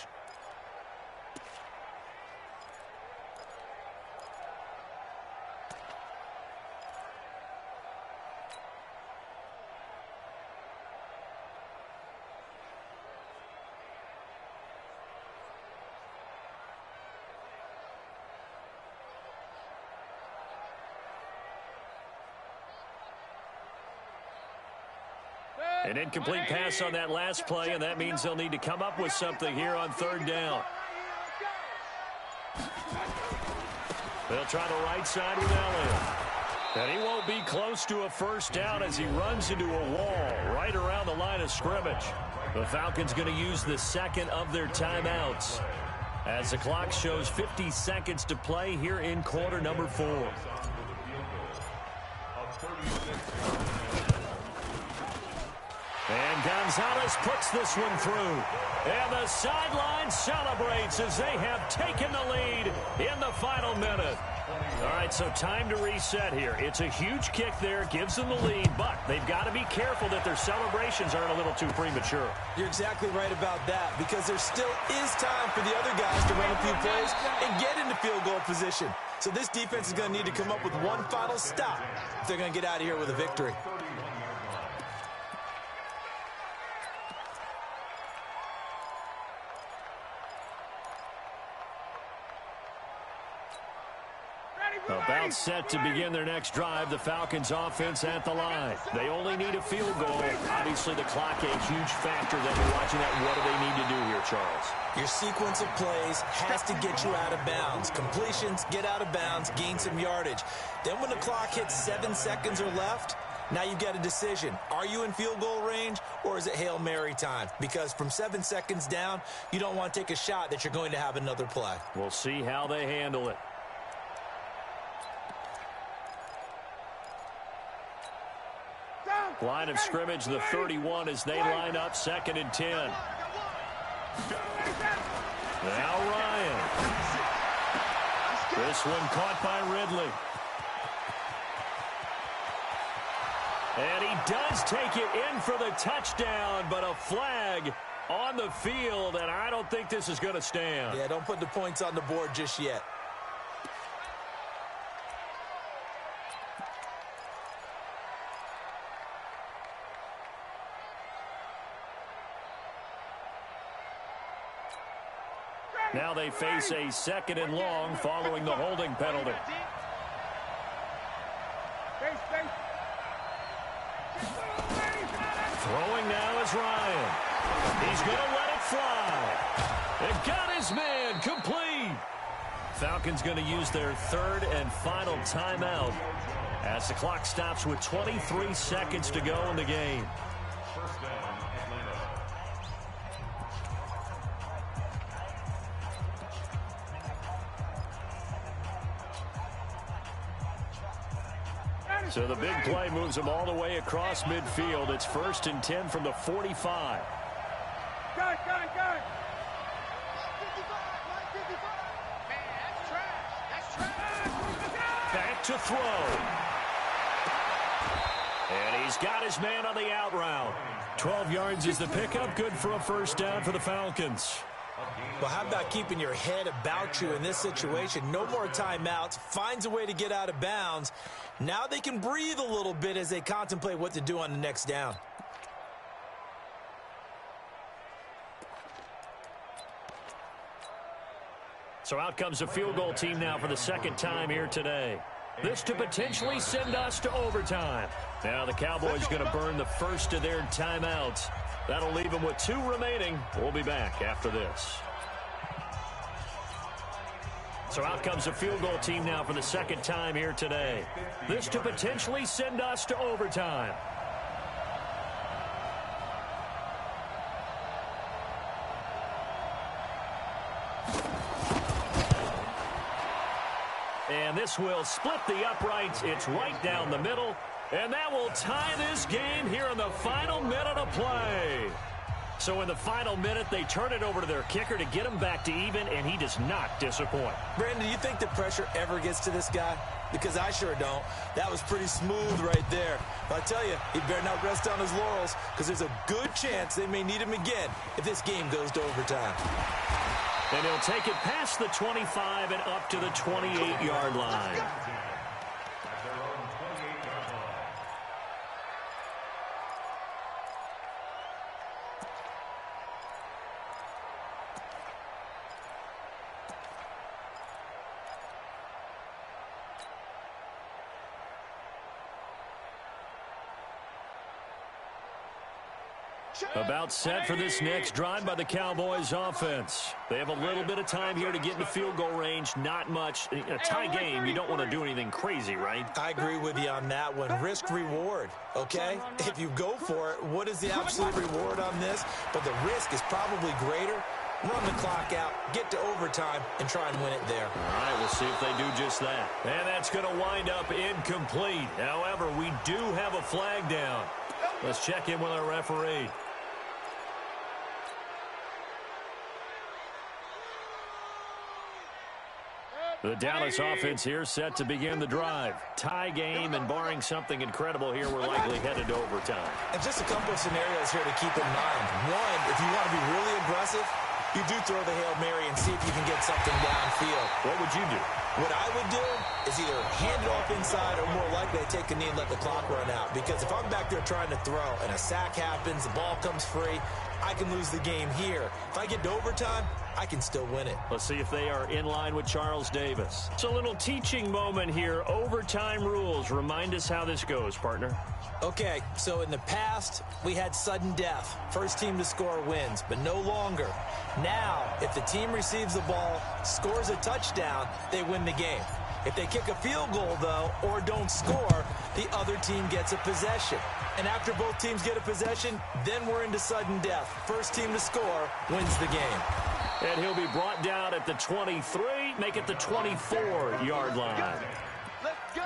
An incomplete pass on that last play, and that means they'll need to come up with something here on 3rd down. They'll try the right side with Elliott. And he won't be close to a first down as he runs into a wall right around the line of scrimmage. The Falcons going to use the 2nd of their timeouts as the clock shows 50 seconds to play here in quarter number 4. And Gonzalez puts this one through. And the sideline celebrates as they have taken the lead in the final minute. All right, so time to reset here. It's a huge kick there, gives them the lead, but they've got to be careful that their celebrations aren't a little too premature. You're exactly right about that, because there still is time for the other guys to run a few plays and get into field goal position. So this defense is going to need to come up with one final stop if they're going to get out of here with a victory. About set to begin their next drive, the Falcons offense at the line. They only need a field goal. Obviously, the clock a huge factor that we're watching that. What do they need to do here, Charles? Your sequence of plays has to get you out of bounds. Completions, get out of bounds, gain some yardage. Then when the clock hits 7 seconds or left, now you get a decision. Are you in field goal range, or is it Hail Mary time? Because from 7 seconds down, you don't want to take a shot that you're going to have another play. We'll see how they handle it. Line of scrimmage, the 31 as they line up, 2nd and 10. Now Ryan. This one caught by Ridley. And he does take it in for the touchdown, but a flag on the field, and I don't think this is going to stand. Yeah, don't put the points on the board just yet. Now they face a 2nd and long following the holding penalty. Throwing now is Ryan. He's going to let it fly. They've got his man complete. Falcons going to use their 3rd and final timeout as the clock stops with 23 seconds to go in the game. So the big play moves them all the way across midfield. It's 1st and 10 from the 45. Gun. 55. Man, that's trash. That's trash. Back to throw. And he's got his man on the out route. 12 yards is the pickup. Good for a first down for the Falcons. Well, how about keeping your head about you in this situation? No more timeouts. Finds a way to get out of bounds. Now they can breathe a little bit as they contemplate what to do on the next down. So out comes a field goal team now for the second time here today. This to potentially send us to overtime. Now the Cowboys going to burn the first of their timeouts. That'll leave them with 2 remaining. We'll be back after this. So out comes a field goal team now for the second time here today. This to potentially send us to overtime. And this will split the uprights. It's right down the middle. And that will tie this game here in the final minute of play. So in the final minute, they turn it over to their kicker to get him back to even, and he does not disappoint. Brandon, do you think the pressure ever gets to this guy? Because I sure don't. That was pretty smooth right there. But I tell you, he better not rest on his laurels, because there's a good chance they may need him again if this game goes to overtime. And he'll take it past the 25 and up to the 28-yard line. About set for this next drive by the Cowboys offense. They have a little bit of time here to get in the field goal range. Not much. A tie game, you don't want to do anything crazy, right? I agree with you on that one. Risk reward, okay? If you go for it, what is the absolute reward on this? But the risk is probably greater. Run the clock out, get to overtime, and try and win it there. All right, we'll see if they do just that. And that's going to wind up incomplete. However, we do have a flag down. Let's check in with our referee. The Dallas offense here set to begin the drive. Tie game, and barring something incredible here, we're likely headed to overtime. And just a couple of scenarios here to keep in mind. One, if you want to be really aggressive, you do throw the Hail Mary and see if you can get something downfield. What would you do? What I would do is either hand it off inside or more likely I take a knee and let the clock run out. Because if I'm back there trying to throw and a sack happens, the ball comes free, I can lose the game here. If I get to overtime, I can still win it. Let's see if they are in line with Charles Davis. It's a little teaching moment here. Overtime rules. Remind us how this goes, partner. Okay, so in the past, we had sudden death. First team to score wins, but no longer. Now, if the team receives the ball, scores a touchdown, they win the game. If they kick a field goal, though, or don't score, the other team gets a possession. And after both teams get a possession, then we're into sudden death. First team to score wins the game. And he'll be brought down at the 23, make it the 24-yard line. Let's go.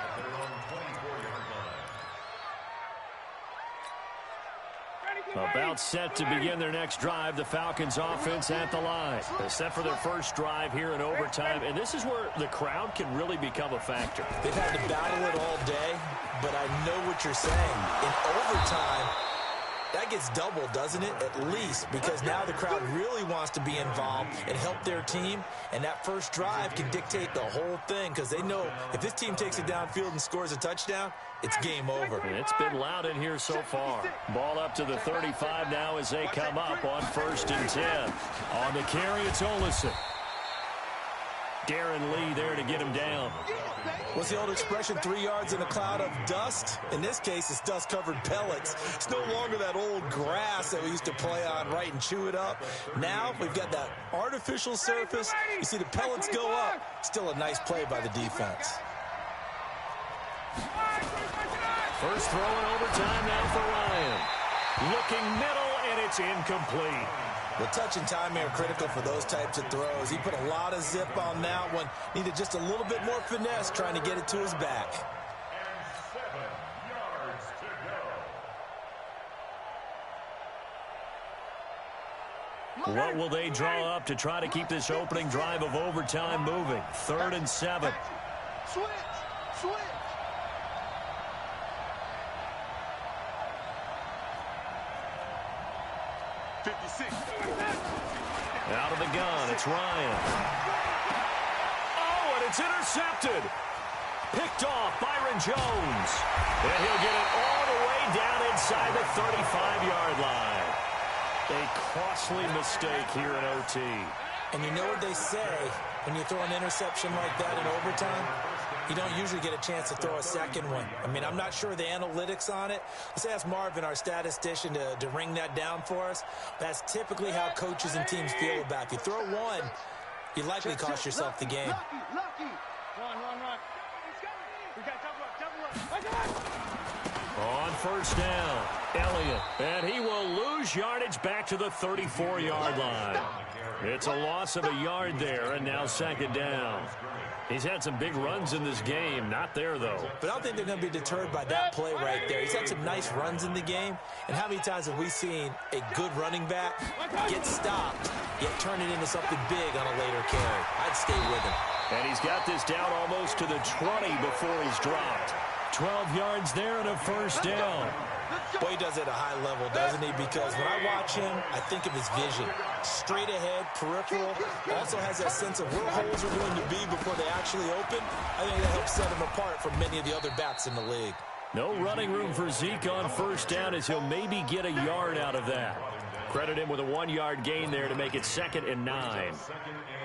About set to begin their next drive, the Falcons offense at the line. They're set for their first drive here in overtime, and this is where the crowd can really become a factor. They've had to battle it all day, but I know what you're saying. In overtime, that gets doubled, doesn't it? At least, because now the crowd really wants to be involved and help their team, and that first drive can dictate the whole thing because they know if this team takes it downfield and scores a touchdown, it's game over. And it's been loud in here so far. Ball up to the 35 now as they come up on 1st and 10. On the carry, it's Olsen. Darren Lee there to get him down. What's the old expression, 3 yards in a cloud of dust? In this case, it's dust-covered pellets. It's no longer that old grass that we used to play on, right, and chew it up. Now we've got that artificial surface. You see the pellets go up. Still a nice play by the defense. First throw in overtime now for Ryan. Looking middle, and it's incomplete. The touch and timing are critical for those types of throws. He put a lot of zip on that one. Needed just a little bit more finesse trying to get it to his back. And 7 yards to go. What will they draw up to try to keep this opening drive of overtime moving? 3rd and 7. Switch. 56. Out of the gun, it's Ryan. Oh, and it's intercepted. Picked off Byron Jones. And he'll get it all the way down inside the 35-yard line. A costly mistake here in OT. And you know what they say, when you throw an interception like that in overtime, you don't usually get a chance to throw a second one. I mean, I'm not sure the analytics on it. Let's ask Marvin, our statistician, to ring that down for us. That's typically how coaches and teams feel about it. If you throw one, you likely cost yourself the game. Lucky. Run. We got double up. On first down, Elliott. And he will lose yardage back to the 34-yard line. It's a loss of a yard there, and now 2nd down. He's had some big runs in this game. Not there, though. But I don't think they're going to be deterred by that play right there. He's had some nice runs in the game. And how many times have we seen a good running back get stopped, yet turn it into something big on a later carry? I'd stay with him. And he's got this down almost to the 20 before he's dropped. 12 yards there and a first down. Boy, he does it at a high level, doesn't he? Because when I watch him, I think of his vision. Straight ahead, peripheral. Also has that sense of where holes are going to be before they actually open. I think that helps set him apart from many of the other backs in the league. No running room for Zeke on first down as he'll maybe get a yard out of that. Credit him with a 1-yard gain there to make it 2nd and 9.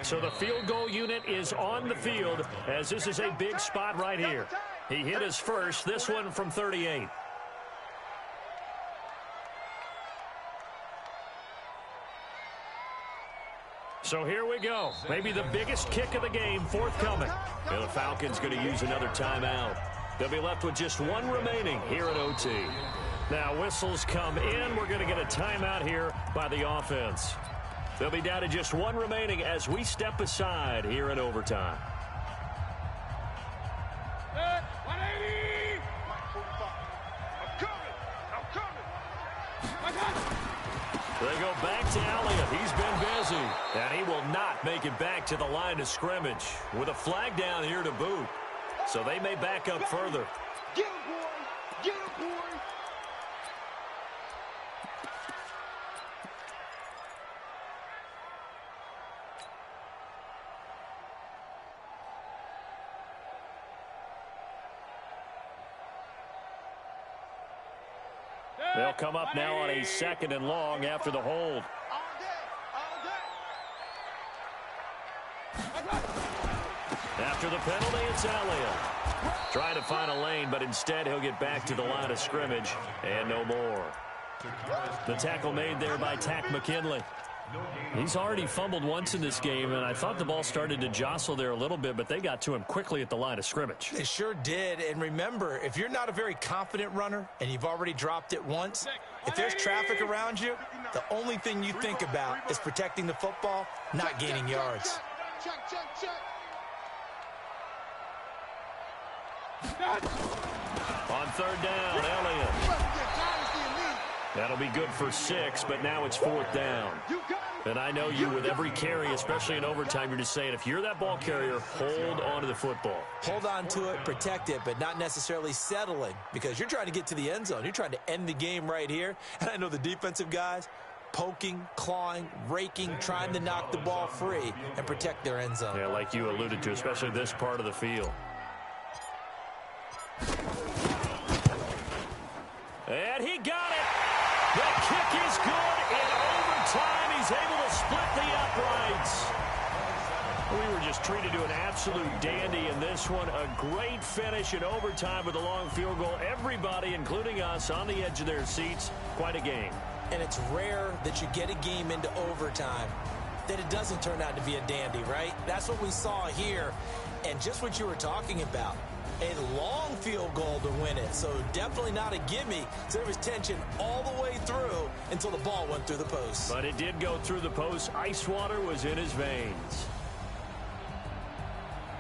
So the field goal unit is on the field as this is a big spot right here. He hit his first, this one from 38. So here we go. Maybe the biggest kick of the game forthcoming. And the Falcons going to use another timeout. They'll be left with just one remaining here at OT. Now whistles come in. We're going to get a timeout here by the offense. They'll be down to just one remaining as we step aside here in overtime. 180. I'm coming. They go back to Elliott. He's been busy. And he will not make it back to the line of scrimmage with a flag down here to boot. So they may back up further. Get him, boy. Get him, boy. They'll come up now on a 2nd and long after the hold. After the penalty, it's Elliott. Trying to find a lane, but instead he'll get back to the line of scrimmage and no more. The tackle made there by Tack McKinley. He's already fumbled once in this game, and I thought the ball started to jostle there a little bit, but they got to him quickly at the line of scrimmage. They sure did. And remember, if you're not a very confident runner and you've already dropped it once, if there's traffic around you, the only thing you think about is protecting the football, not gaining yards. Check. On 3rd down, Elliott. That'll be good for 6, but now it's 4th down. And I know you, with every carry, especially in overtime, you're just saying, if you're that ball carrier, hold on to the football. Hold on to it, protect it, but not necessarily settling, because you're trying to get to the end zone. You're trying to end the game right here. And I know the defensive guys poking, clawing, raking, trying to knock the ball free and protect their end zone. Yeah, like you alluded to, especially this part of the field. And he got it. The kick is good in overtime. He's able to split the uprights. We were just treated to an absolute dandy in this one. A great finish in overtime with a long field goal. Everybody, including us, on the edge of their seats. Quite a game. And it's rare that you get a game into overtime that it doesn't turn out to be a dandy, right? That's what we saw here. And just what you were talking about. A long field goal to win it, so definitely not a gimme. So there was tension all the way through until the ball went through the post. But it did go through the post. Ice water was in his veins.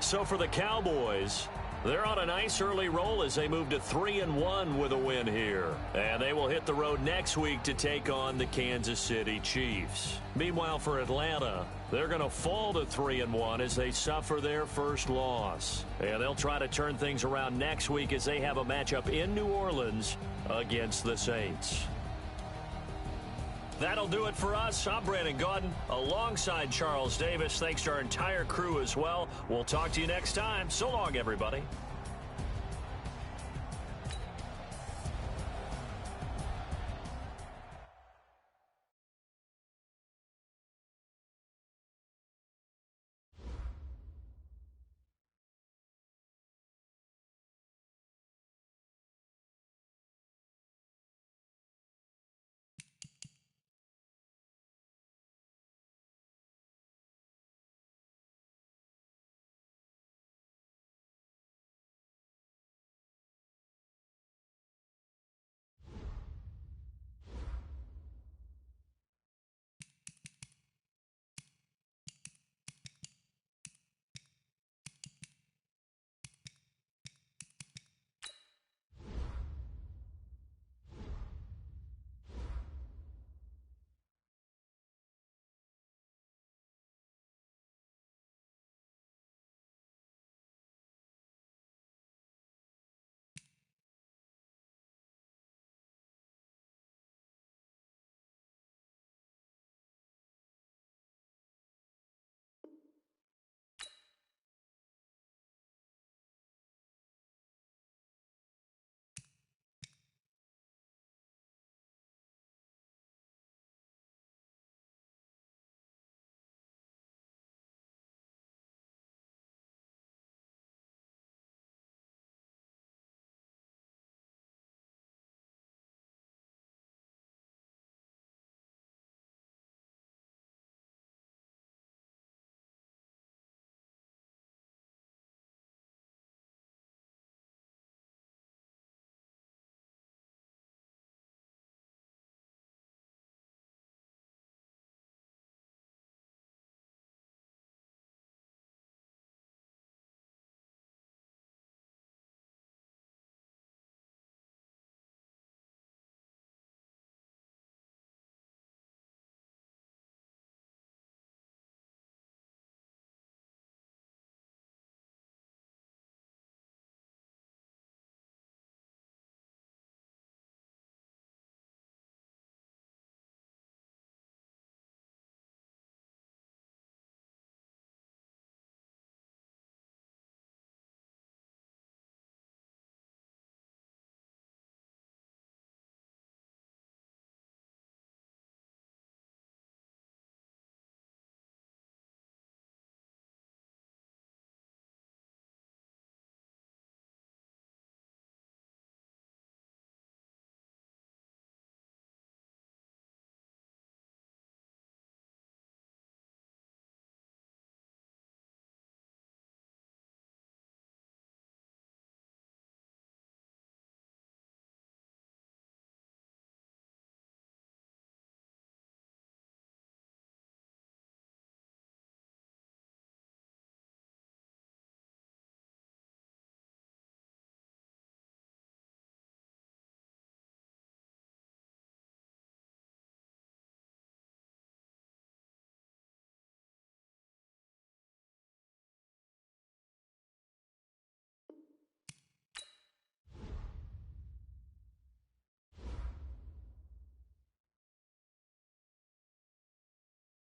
So for the Cowboys, They're on a nice early roll as they move to 3-1 with a win here. And they will hit the road next week to take on the Kansas City Chiefs. Meanwhile, for Atlanta, they're going to fall to 3-1 as they suffer their first loss. And they'll try to turn things around next week as they have a matchup in New Orleans against the Saints. That'll do it for us. I'm Brandon Gaudin alongside Charles Davis. Thanks to our entire crew as well. We'll talk to you next time. So long, everybody.